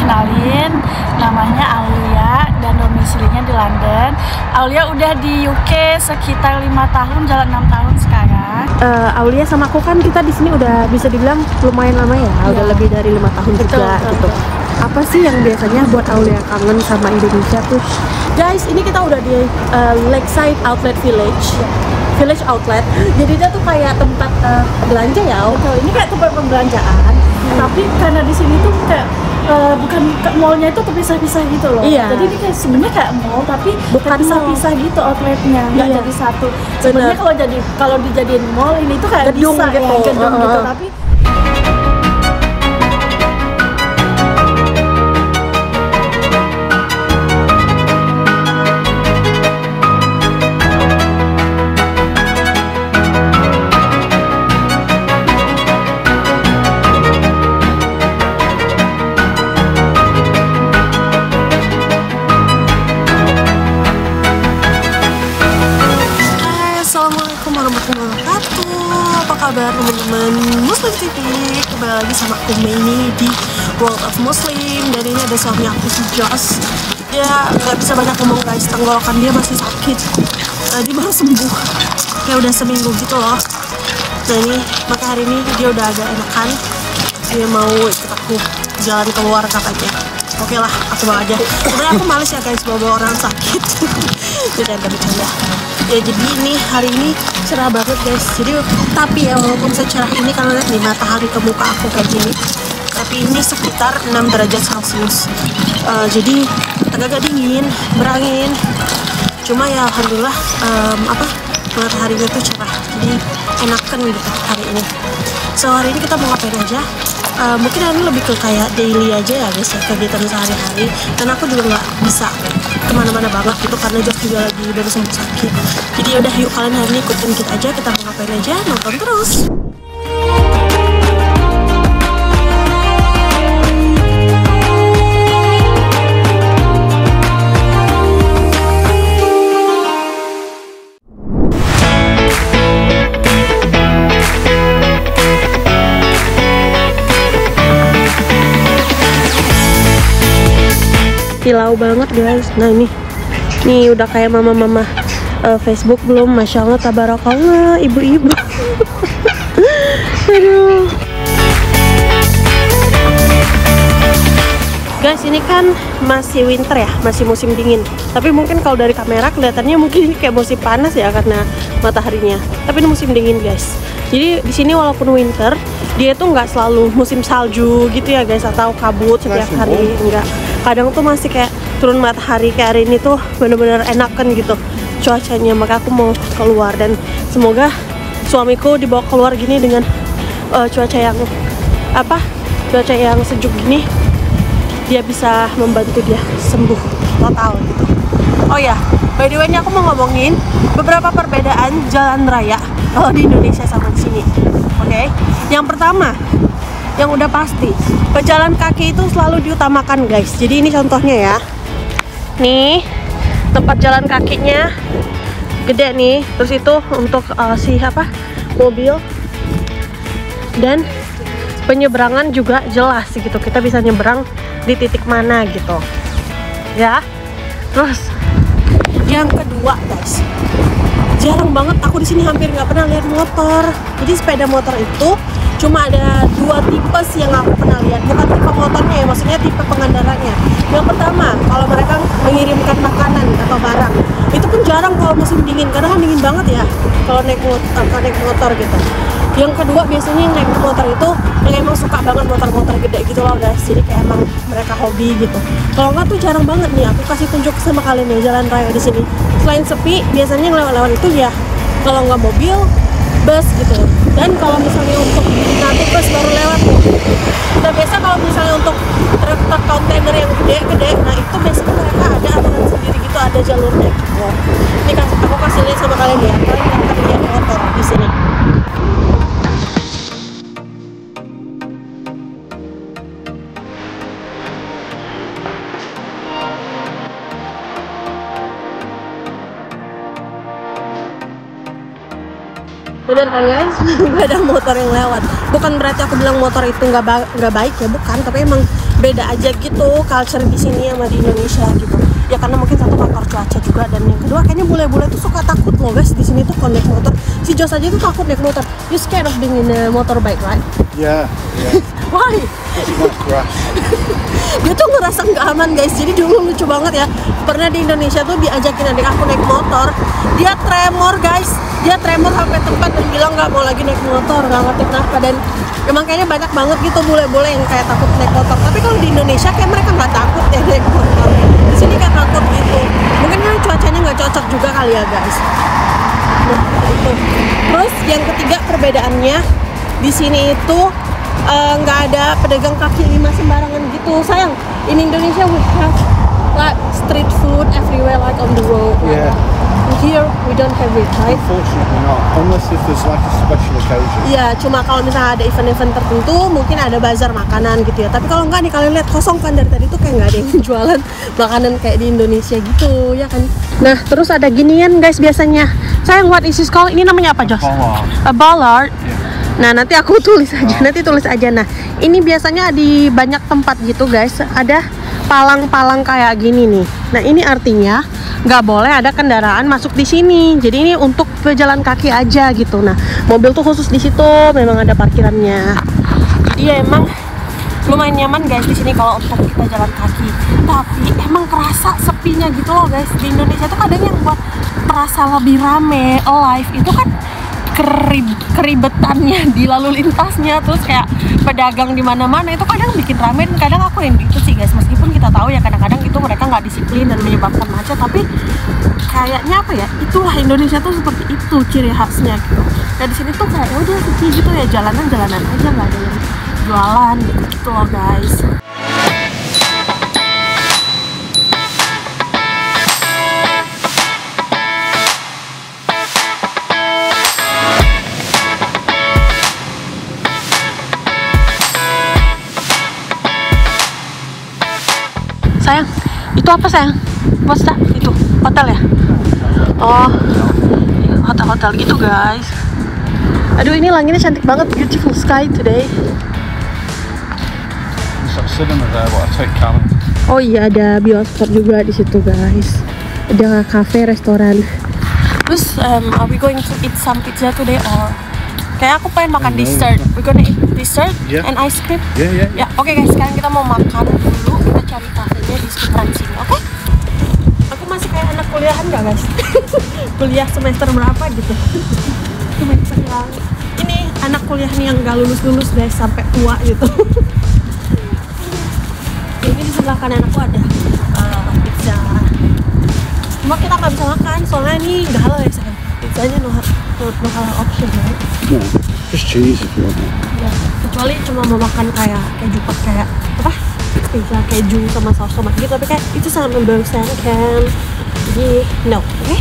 kenalin, namanya Aulia dan domisilinya di London. Aulia udah di UK sekitar 5 tahun, jalan 6 tahun sekarang. Aulia sama aku kan kita di sini udah bisa dibilang lumayan lama ya, udah lebih dari 5 tahun juga gitu. Apa sih yang biasanya buat Aulia kangen sama Indonesia tuh? Guys, ini kita udah di Lakeside Outlet Village Outlet. Jadi dia tuh kayak tempat belanja ya. Betul, ini kayak tempat pembelanjaan. Tapi karena di sini tuh kayak bukan mallnya itu terpisah-pisah gitu loh. Iya. Jadi ini kayak sebenarnya kayak mall tapi Bukan terpisah-pisah gitu outletnya, nggak Iya. jadi satu. Sebenarnya kalau dijadiin mall ini tuh kayak Gedung bisa gitu. ya, gedung gitu. Tapi Assalamualaikum warahmatullahi wabarakatuh. Apa kabar teman-teman Muslim TV? Kembali lagi sama aku Maini di World of Muslim. Dan ini ada suami aku si Josh. Dia nggak bisa banyak ngomong guys, tenggorokan dia masih sakit. Dia baru sembuh, kayak udah seminggu gitu loh. Nah ini, maka hari ini dia udah agak enakan. Dia mau ikut aku jalan keluar katanya. Oke lah, aku bawa aja. Sebenarnya aku males ya guys bawa orang sakit. Jadi agak bercanda. Ya jadi ini hari ini cerah banget guys. Jadi tapi ya walaupun secerah ini kalian lihat nih matahari ke muka aku kayak gini, tapi ini sekitar 6 derajat Celcius. Jadi agak-agak dingin, berangin. Cuma ya alhamdulillah mataharinya tuh cerah. Jadi enakan gitu hari ini. So hari ini kita mau ngapain aja? Mungkin ini lebih ke kayak daily aja ya guys, kegiatan sehari-hari. Dan aku juga nggak bisa kemana-mana banget gitu karena Josh juga lagi baru sembuh sakit. Jadi yaudah yuk kalian hari ini ikutin kita aja, kita mau ngapain aja, nonton terus. Silau banget guys. Nah ini udah kayak mama-mama Facebook belum? Masya Allah, tabarakallah, ibu-ibu. Aduh. Guys, ini kan masih winter ya, masih musim dingin. Tapi mungkin kalau dari kamera kelihatannya mungkin kayak musim panas ya karena mataharinya. Tapi ini musim dingin guys. Jadi di sini walaupun winter, dia tuh nggak selalu musim salju gitu ya guys, atau kabut setiap hari, enggak. Kadang tuh masih kayak turun matahari kayak hari ini tuh bener-bener enakan gitu cuacanya. Maka aku mau keluar dan semoga suamiku dibawa keluar gini dengan cuaca yang sejuk gini, dia bisa membantu dia sembuh total gitu. Oh ya, by the way ini aku mau ngomongin beberapa perbedaan jalan raya kalau di Indonesia sama di sini. Oke? Yang pertama, yang udah pasti, pejalan kaki itu selalu diutamakan guys. Jadi ini contohnya ya. Nih, tempat jalan kakinya gede nih. Terus itu untuk mobil. Dan penyeberangan juga jelas gitu. Kita bisa nyeberang di titik mana gitu. Ya. Terus yang kedua guys, jarang banget aku di sini hampir nggak pernah lihat motor. Jadi sepeda motor itu cuma ada 2 tipe yang aku pernah lihat. Bukan tipe motornya ya, maksudnya tipe pengendaranya. Yang pertama, kalau mereka mengirimkan makanan atau barang, itu pun jarang kalau musim dingin, karena kan dingin banget ya kalau naik motor gitu. Yang kedua, biasanya yang naik motor itu yang emang suka banget motor-motor gede gitu loh guys. Jadi kayak emang mereka hobi gitu. Kalau nggak tuh jarang banget nih. Aku kasih tunjuk sama kalian nih jalan raya di sini. Selain sepi, biasanya yang lewat-lewat itu ya kalau nggak mobil, bus gitu. Dan kalau misalnya untuk nanti bus baru lewat tuh. Nah biasa kalau misalnya untuk truk kontainer yang gede-gede, nah itu biasanya mereka ada aturan sendiri gitu, ada jalurnya gitu. Ini aku kasih lihat sama kalian ya, kalian akan lihat motor di sini. Bener kan guys? Gak ada motor yang lewat. Bukan berarti aku bilang motor itu nggak baik ya, bukan. Tapi emang beda aja gitu culture di sini sama di Indonesia gitu. Ya karena mungkin satu faktor cuaca juga, dan yang kedua kayaknya bule-bule tuh suka takut loh guys di sini tuh kalau naik motor. Si Jos aja tuh takut naik motor. You scared of being in a motorbike, right? Yeah. Why? Dia tuh ngerasa nggak aman guys. Jadi dulu lucu banget ya. Pernah di Indonesia tuh diajakin adik aku naik motor. Dia tremor guys. Dia tremor sampai tempat dan bilang nggak mau lagi naik motor. Nggak ngerti kenapa. Dan emang kayaknya banyak banget gitu bule-bule yang kayak takut naik motor. Tapi kalau di Indonesia kayak mereka nggak takut ya naik motor. Di sini kayak takut gitu. Mungkin kan cuacanya nggak cocok juga kali ya guys. Nah, itu. Terus yang ketiga perbedaannya di sini itu nggak ada pedagang kaki lima sembarangan gitu. Sayang, in Indonesia we have like street food everywhere like on the road. Yeah. Here we don't have it, right? Unfortunately not, unless if there's like a special occasion. Iya, cuma kalau misalnya ada event-event tertentu mungkin ada bazar makanan gitu ya. Tapi kalau nggak nih, kalian lihat kosong kan dari tadi tuh kayak nggak ada yang jualan makanan kayak di Indonesia gitu ya kan. Nah terus ada ginian guys biasanya. Sayang, what is this called? Ini namanya apa Jos? Bollard. A bollard. Yeah. Nah nanti aku tulis aja, nanti tulis aja. Nah ini biasanya di banyak tempat gitu guys, ada palang-palang kayak gini nih. Nah ini artinya nggak boleh ada kendaraan masuk di sini. Jadi ini untuk pejalan kaki aja gitu. Nah mobil tuh khusus di situ, memang ada parkirannya. Jadi ya emang lumayan nyaman guys di sini kalau untuk kita jalan kaki. Tapi emang kerasa sepinya gitu loh guys. Di Indonesia tuh kadang yang buat terasa lebih rame, alive itu kan keribetannya di lalu lintasnya, terus kayak pedagang di mana-mana itu kadang bikin rame, dan kadang aku rindu itu sih guys. Meskipun kita tahu ya kadang-kadang itu mereka nggak disiplin dan menyebabkan macet, tapi kayaknya apa ya, itulah Indonesia tuh seperti itu ciri khasnya gitu. Nah di sini tuh kayak udah sepi gitu ya, jalanan aja, nggak ada yang jualan gitu loh guys. Sayang, itu apa sayang? What's that? Itu hotel ya? Oh, hotel-hotel gitu guys. Aduh ini langitnya cantik banget, beautiful sky today. There's a cinema there, what I take coming. Oh iya, ada bioskop juga di situ guys. Ada cafe, restoran. Terus are we going to eat some pizza today or? Kayak aku pengen makan dessert. We're gonna eat dessert and ice cream. Yeah. Ya, oke guys, sekarang kita mau makan dulu. Kita cari kafenya di sekitaran sini, oke? Aku masih kayak anak kuliahan nggak guys? Kuliah semester berapa gitu? Semester yang ini anak kuliah nih yang nggak lulus guys, sampai tua gitu. Ini di sebelah kanan aku ada pizza. Cuma kita nggak bisa makan soalnya ini nggak halal ya sayang. Pizzanya no halal option right? No, just cheese if you want. Ya, kecuali cuma mau makan kayak keju kayak apa? Pizza keju sama saus tomat gitu, tapi kayak itu sangat membosankan. Jadi no, oke?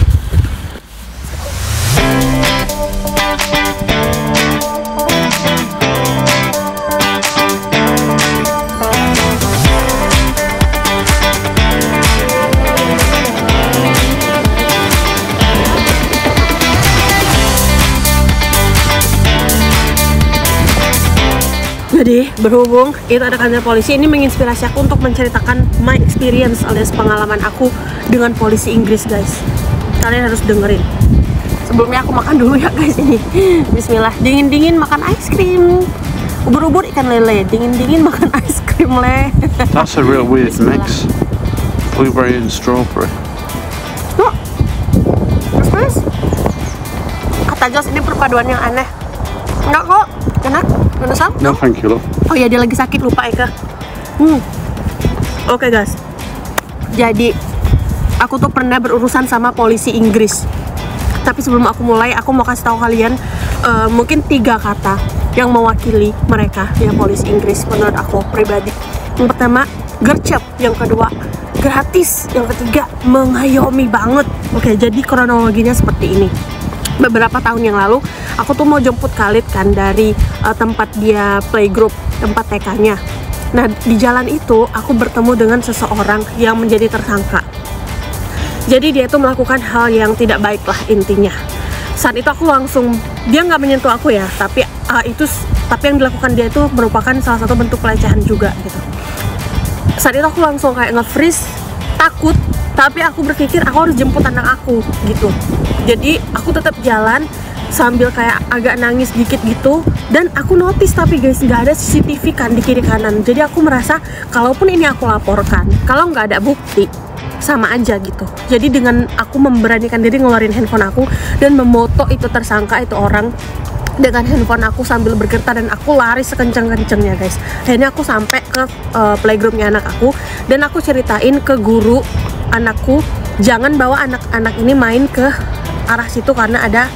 Jadi berhubung itu ada kantor polisi, ini menginspirasi aku untuk menceritakan my experience alias pengalaman aku dengan polisi Inggris guys. Kalian harus dengerin. Sebelumnya aku makan dulu ya guys ini. Bismillah. Dingin-dingin makan ice cream. Ubur-ubur ikan lele. Dingin-dingin makan ice cream le. That's a real weird mix. Blueberry and strawberry. No. Terus kata Jos ini perpaduan yang aneh. Enggak kok, enak. Enak? No, thank you, love. Oh ya, dia lagi sakit, lupa Eka. Oke guys, jadi aku tuh pernah berurusan sama polisi Inggris. Tapi sebelum aku mulai, aku mau kasih tahu kalian mungkin 3 kata yang mewakili mereka, ya polisi Inggris menurut aku pribadi. Yang pertama, gercep. Yang kedua, gratis. Yang ketiga, mengayomi banget. Oke, jadi kronologinya seperti ini. Beberapa tahun yang lalu aku tuh mau jemput Khalid kan dari tempat dia playgroup, tempat TK-nya. Nah di jalan itu aku bertemu dengan seseorang yang menjadi tersangka. Jadi dia tuh melakukan hal yang tidak baik lah intinya. saat itu aku langsung, dia nggak menyentuh aku ya, tapi yang dilakukan dia itu merupakan salah satu bentuk pelecehan juga gitu. Saat itu aku langsung kayak nge-freeze, takut, tapi aku berpikir aku harus jemput anak aku gitu. Jadi aku tetap jalan sambil kayak agak nangis dikit gitu, dan aku notice tapi guys nggak ada CCTV kan di kiri kanan. Jadi aku merasa kalaupun ini aku laporkan, kalau nggak ada bukti sama aja gitu. Jadi dengan aku memberanikan diri ngeluarin handphone aku dan memoto itu tersangka, itu orang dengan handphone aku sambil bergetar, dan aku lari sekenceng-kencengnya guys. Akhirnya aku sampai ke playgroundnya anak aku, dan aku ceritain ke guru anakku, jangan bawa anak-anak ini main ke arah situ karena ada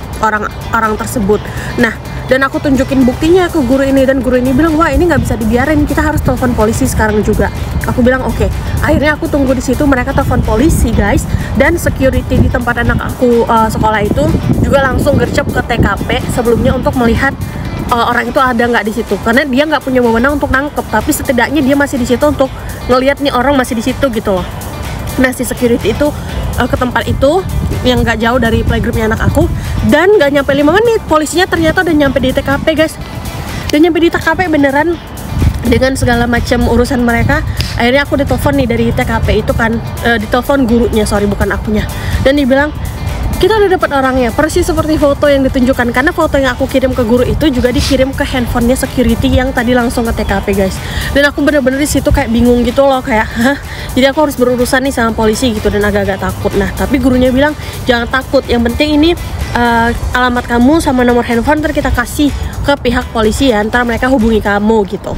orang tersebut. Nah, dan aku tunjukin buktinya ke guru ini, dan guru ini bilang, wah ini nggak bisa dibiarin, kita harus telepon polisi sekarang juga. Aku bilang oke. Akhirnya aku tunggu di situ, mereka telepon polisi guys, dan security di tempat anak aku sekolah itu juga langsung gercep ke TKP sebelumnya untuk melihat orang itu ada nggak di situ, karena dia nggak punya wewenang untuk nangkep, tapi setidaknya dia masih di situ untuk ngelihat nih orang masih di situ gitu loh. Nah, si security itu ke tempat itu yang nggak jauh dari playgroundnya anak aku, dan nggak nyampe 5 menit polisinya ternyata udah nyampe di TKP guys. Dan nyampe di TKP beneran dengan segala macam urusan mereka. Akhirnya aku ditelepon nih dari TKP itu kan, ditelepon gurunya, sorry bukan akunya, dan dibilang kita udah dapat orangnya, persis seperti foto yang ditunjukkan, karena foto yang aku kirim ke guru itu juga dikirim ke handphonenya security yang tadi langsung ke TKP guys. Dan aku bener-bener di situ kayak bingung gitu loh, kayak hah, jadi aku harus berurusan nih sama polisi gitu, dan agak-agak takut. Nah, tapi gurunya bilang jangan takut, yang penting ini alamat kamu sama nomor handphone ntar kita kasih ke pihak polisi ya, ntar mereka hubungi kamu gitu.